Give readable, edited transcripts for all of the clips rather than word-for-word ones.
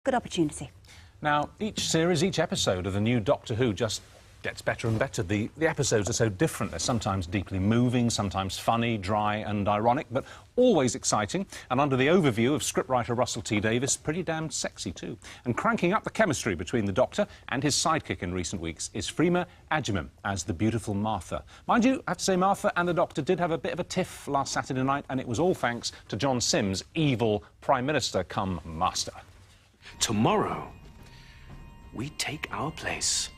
Good opportunity. Now, each series, each episode of the new Doctor Who just gets better and better. The episodes are so different. They're sometimes deeply moving, sometimes funny, dry and ironic, but always exciting. And under the overview of scriptwriter Russell T Davies, pretty damn sexy too. And cranking up the chemistry between the Doctor and his sidekick in recent weeks is Freema Agyeman as the beautiful Martha. Mind you, I have to say Martha and the Doctor did have a bit of a tiff last Saturday night, and it was all thanks to John Sims' evil Prime Minister come Master. Tomorrow, we take our place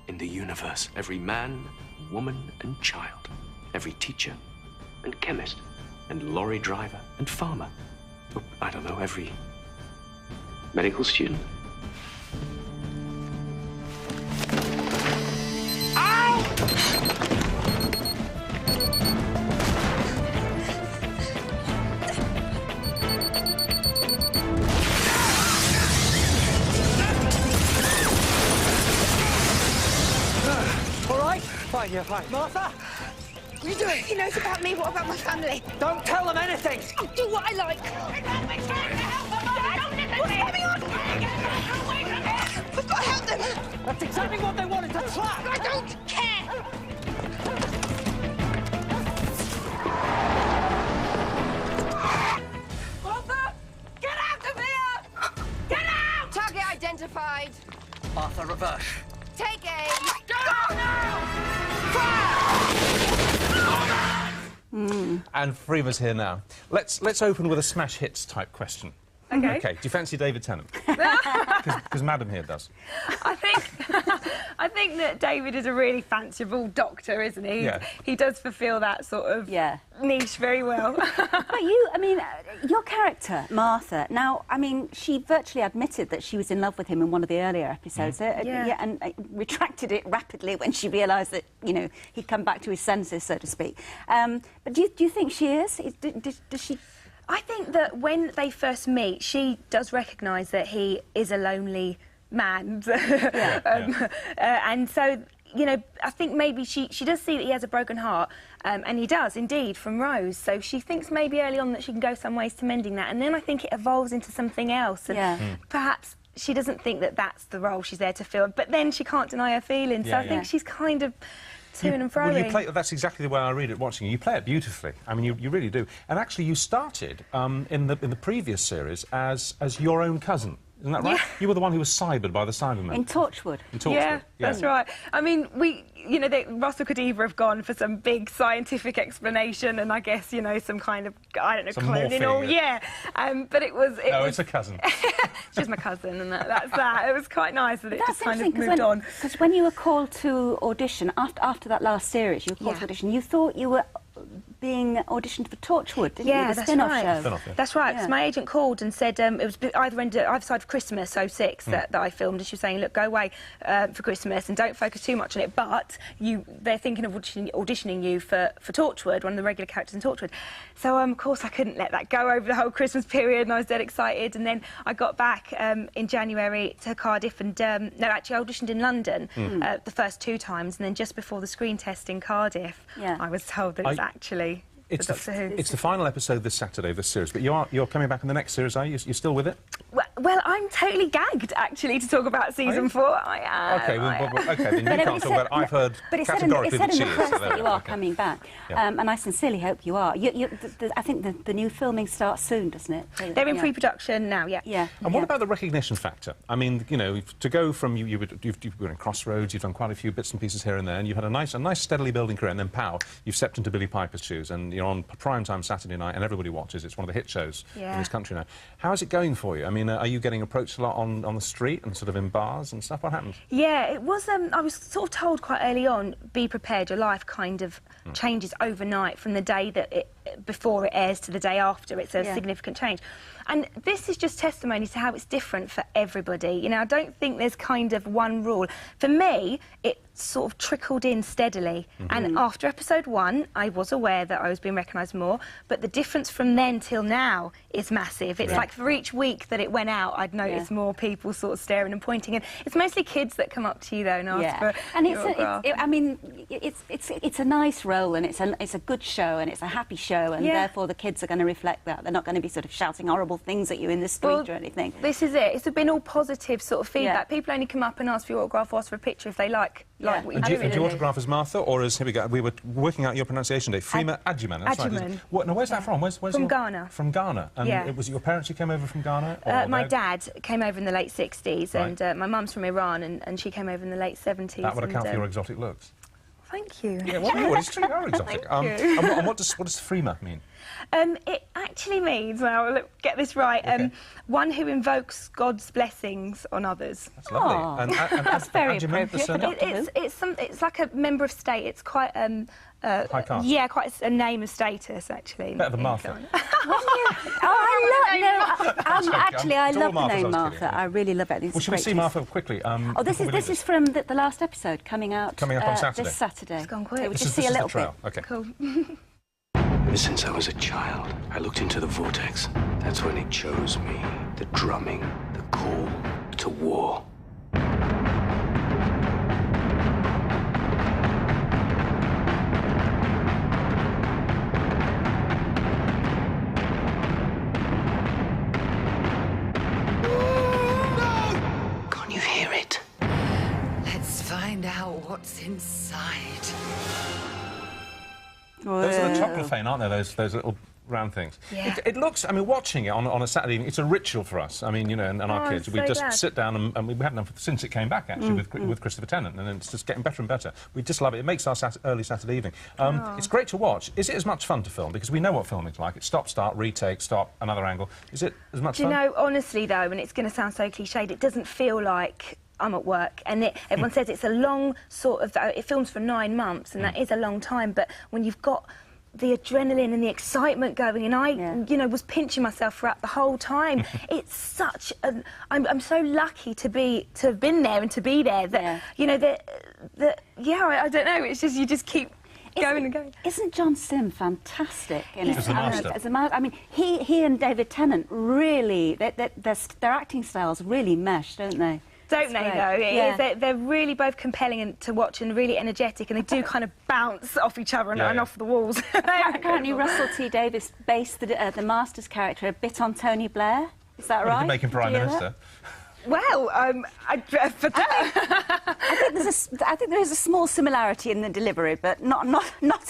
in the universe. Every man, woman and child. Every teacher and chemist and lorry driver and farmer. Oh, I don't know, every medical student. Fine, you're fine. Martha? What are you doing? He knows about me. What about my family? Don't tell them anything! I'll do what I like. What's going on? We've got to help them. That's exactly what they wanted, a trap! I don't care. Martha! Get out of here! Get out! Target identified. Martha, reverse. Take aim. Go now! And Freema's here now. Let's open with a smash hits type question. Okay. Okay. Do you fancy David Tennant? Because Madam here does. I think that David is a really fanciful Doctor, isn't he? Yeah. He does fulfil that sort of niche very well. But you, I mean, your character, Martha, now, I mean, she virtually admitted that she was in love with him in one of the earlier episodes. And retracted it rapidly when she realised that, you know, he'd come back to his senses, so to speak. But do you think she is? Does she... I think that when they first meet, she does recognise that he is a lonely man. And so, you know, I think maybe she does see that he has a broken heart, and he does, indeed, from Rose. So she thinks maybe early on that she can go some ways to mending that. And then I think it evolves into something else. And perhaps she doesn't think that that's the role she's there to fill. But then she can't deny her feelings. So I think she's kind of... Well, you play, that's exactly the way I read it watching you. You play it beautifully. I mean, you really do. And actually, you started in the previous series as your own cousin. Isn't that right? Yeah. You were the one who was cybered by the Cybermen. In Torchwood. In Torchwood. Yeah, that's right. I mean, you know, Russell could either have gone for some big scientific explanation and I guess, you know, some kind of, I don't know, some cloning or... but it was... No, it's a cousin. She's my cousin and that's that. It was quite nice that it just kind of moved on. Because when you were called to audition, after that last series, you were called to audition, you thought you were being auditioned for Torchwood, didn't you? The spin-off show. That's right. Because my agent called and said it was either side of Christmas, so 6, that I filmed, and she was saying, look, go away for Christmas and don't focus too much on it, but they're thinking of auditioning you for Torchwood, one of the regular characters in Torchwood. So, of course, I couldn't let that go over the whole Christmas period, and I was dead excited. And then I got back in January to Cardiff, and no, actually, I auditioned in London the first 2 times, and then just before the screen test in Cardiff, I was told that it's actually... It's the final episode this Saturday of this series, but you're coming back in the next series, are you? You're still with it? Well, I'm totally gagged, actually, to talk about season 4. I am. Okay, then you can't talk about it. I've heard categorically that she is. But it said in the press that you are coming back, and I sincerely hope you are. I think the new filming starts soon, doesn't it? They're in pre-production now, And what about the recognition factor? I mean, you know, to go from you've been in Crossroads, you've done quite a few bits and pieces here and there, and you've had a nice steadily building career, and then pow, you've stepped into Billie Piper's shoes, and you're on primetime Saturday night, and everybody watches. It's one of the hit shows in this country now. How is it going for you? I mean, are you getting approached a lot on the street and sort of in bars and stuff? What happened? Yeah, it was... I was sort of told quite early on, be prepared, your life kind of changes overnight from the day that before it airs to the day after. It's a significant change. And this is just testimony to how it's different for everybody. You know, I don't think there's kind of one rule. For me, it sort of trickled in steadily. And after episode 1, I was aware that I was being recognised more, but the difference from then till now is massive. It's like for each week that it went out, I'd noticed more people sort of staring and pointing. And it's mostly kids that come up to you, though, and ask for I mean, it's a nice role, and it's a good show, and it's a happy show. show, and therefore the kids are going to reflect that. They're not going to be sort of shouting horrible things at you in the street or anything. This is it. It's been all positive sort of feedback. People only come up and ask for your autograph or ask for a picture if they like what you do. Do you autograph as Martha, or as, here we go, we were working out your pronunciation today, Freema Agyeman. That's Agyeman. Right. Now, where's that from? Where's from Ghana. From Ghana. And it was your parents who came over from Ghana? Or my dad came over in the late 60s, and my mum's from Iran, and she came over in the late 70s. That would account for your exotic looks. Thank you. Yeah, well, it's true, you are exotic. And what does Freema mean? It actually means, well, look, get this right, one who invokes God's blessings on others. That's lovely. And that's very appropriate. It's like a member of state. It's quite high caste. Yeah, quite a name of status, actually. Better than Martha. I love the name Martha. I really love it. Well, should we see Martha quickly? This is from the last episode coming up on Saturday. This Saturday. It's gone quick. So we'll just see a little bit. Okay. Cool. Ever since I was a child, I looked into the vortex. That's when it chose me. The drumming, the call to war. Can't you hear it? Let's find out what's inside. Those are the chocolate, aren't they? Those little round things. Yeah. It looks, I mean, watching it on a Saturday evening, it's a ritual for us. I mean, you know, and our kids. We just sit down and we haven't done since it came back, actually, with Christopher Tennant, and it's just getting better and better. We just love it. It makes our early Saturday evening. It's great to watch. Is it as much fun to film? Because we know what filming's like. It's stop, start, retake, stop, another angle. Is it as much fun? Do you know, honestly, though, and it's going to sound so cliched, it doesn't feel like I'm at work, and everyone says it's a long sort of... It films for 9 months, and that is a long time, but when you've got the adrenaline and the excitement going, and I, you know, was pinching myself throughout the whole time. It's such an... I'm so lucky to have been there and to be there. That you know, I don't know. It's just you just keep going and going. Isn't John Sim fantastic? As the master. As a master. I mean, he and David Tennant really, their acting styles really mesh, don't they? Don't they, though? They're really both compelling to watch and really energetic, and they do kind of bounce off each other and off the walls. Apparently, Russell T Davies based the Master's character a bit on Tony Blair. Is that right? You can make him Prime Minister. Well, for I think there is a small similarity in the delivery, but not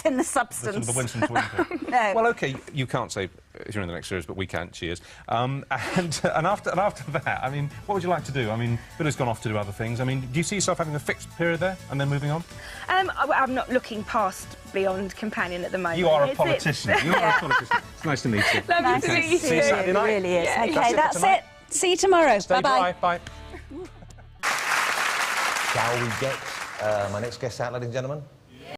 in the substance. The Winston Twinkle. No. Well, OK, you can't say if you're in the next series, but we can. Cheers. And after that, I mean, what would you like to do? I mean, Billy's gone off to do other things. I mean, do you see yourself having a fixed period there and then moving on? I'm not looking past beyond companion at the moment. You are a politician. You are a politician. It's nice to meet you. Lovely to meet you. See you Saturday night. It really is. Yeah. OK, that's it. See you tomorrow. Stay dry. Bye. Shall we get my next guest out, ladies and gentlemen?